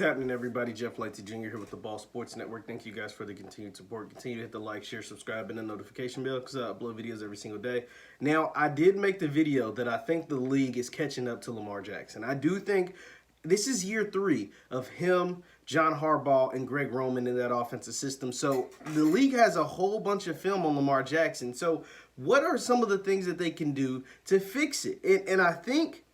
What's happening, everybody? Jeff Lightsy Jr. here with the Ball Sports Network. Thank you guys for the continued support. Continue to hit the like, share, subscribe, and the notification bell because I upload videos every single day. Now, I did make the video that I think the league is catching up to Lamar Jackson. I do think this is year 3 of him, John Harbaugh, and Greg Roman in that offensive system. So the league has a whole bunch of film on Lamar Jackson. So what are some of the things that they can do to fix it? And I think,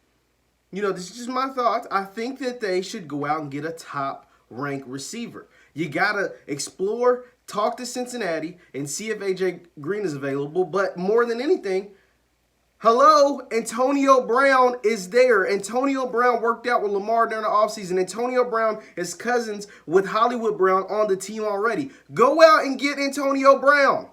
you know, this is just my thoughts. I think that they should go out and get a top-ranked receiver. You got to explore, talk to Cincinnati, and see if A.J. Green is available. But more than anything, hello, Antonio Brown is there. Antonio Brown worked out with Lamar during the offseason. Antonio Brown is cousins with Hollywood Brown on the team already. Go out and get Antonio Brown.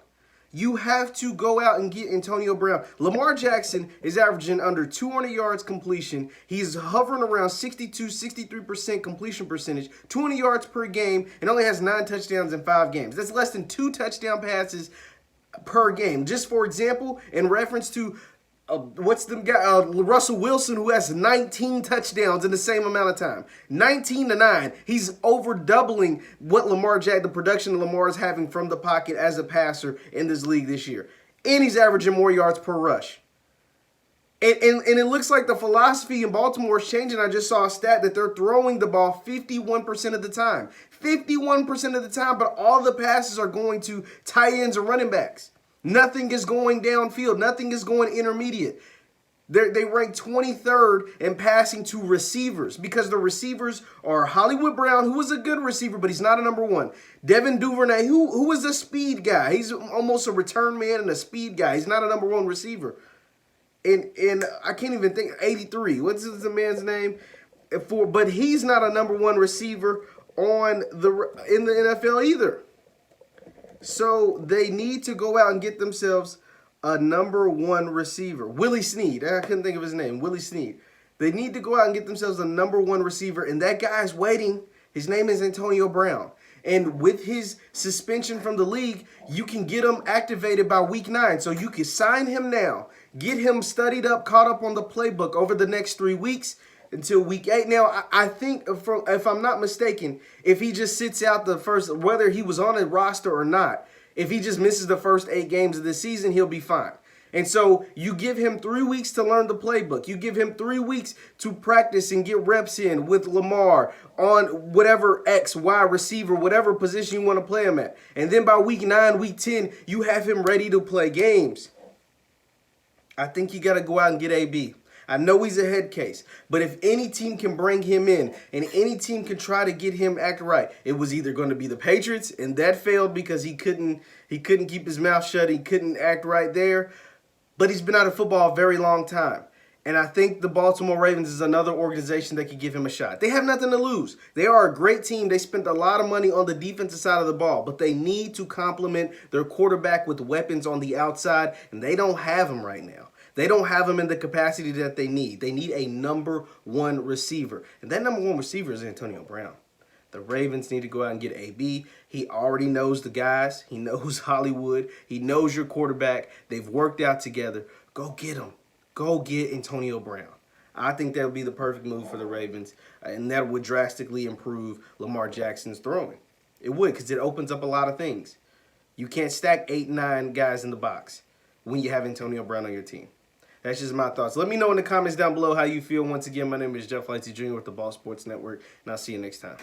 You have to go out and get Antonio Brown. Lamar Jackson is averaging under 200 yards completion. He's hovering around 62, 63% completion percentage, 200 yards per game, and only has 9 touchdowns in 5 games. That's less than 2 touchdown passes per game. Just for example, in reference to what's the guy, Russell Wilson, who has 19 touchdowns in the same amount of time. 19-9. He's over doubling what the production Lamar is having from the pocket as a passer in this league this year. And he's averaging more yards per rush. And it looks like the philosophy in Baltimore is changing. I just saw a stat that they're throwing the ball 51% of the time. 51% of the time, but all the passes are going to tight ends or running backs. Nothing is going downfield. Nothing is going intermediate. They rank 23rd in passing to receivers because the receivers are Hollywood Brown, who is a good receiver, but he's not a number 1. Devin Duvernay, who is a speed guy. He's almost a return man and a speed guy. He's not a number 1 receiver. And I can't even think, 83. What's the man's name? But he's not a number 1 receiver in the NFL either. So they need to go out and get themselves a number 1 receiver. Willie Snead. I couldn't think of his name. Willie Snead. They need to go out and get themselves a number 1 receiver, and that guy's waiting. His name is Antonio Brown. And with his suspension from the league, you can get him activated by week 9. So you can sign him now, get him studied up, caught up on the playbook over the next 3 weeks until week 8. Now, I think, if I'm not mistaken, if he just sits out the first, whether he was on a roster or not, if he just misses the first 8 games of the season, he'll be fine. And so you give him 3 weeks to learn the playbook. You give him 3 weeks to practice and get reps in with Lamar on whatever X, Y receiver, whatever position you want to play him at. And then by week 9, week 10, you have him ready to play games. I think you got to go out and get AB. I know he's a head case, but if any team can bring him in and any team can try to get him acting right, it was either going to be the Patriots, and that failed because he couldn't keep his mouth shut. He couldn't act right there, but he's been out of football a very long time. And I think the Baltimore Ravens is another organization that could give him a shot. They have nothing to lose. They are a great team. They spent a lot of money on the defensive side of the ball, but they need to complement their quarterback with weapons on the outside, and they don't have them right now. They don't have them in the capacity that they need. They need a number 1 receiver. And that number 1 receiver is Antonio Brown. The Ravens need to go out and get AB. He already knows the guys. He knows Hollywood. He knows your quarterback. They've worked out together. Go get him. Go get Antonio Brown. I think that would be the perfect move for the Ravens, and that would drastically improve Lamar Jackson's throwing. It would, because it opens up a lot of things. You can't stack 8, 9 guys in the box when you have Antonio Brown on your team. That's just my thoughts. Let me know in the comments down below how you feel. Once again, my name is Jeff Lightsy Jr. with the Ball Sports Network, and I'll see you next time.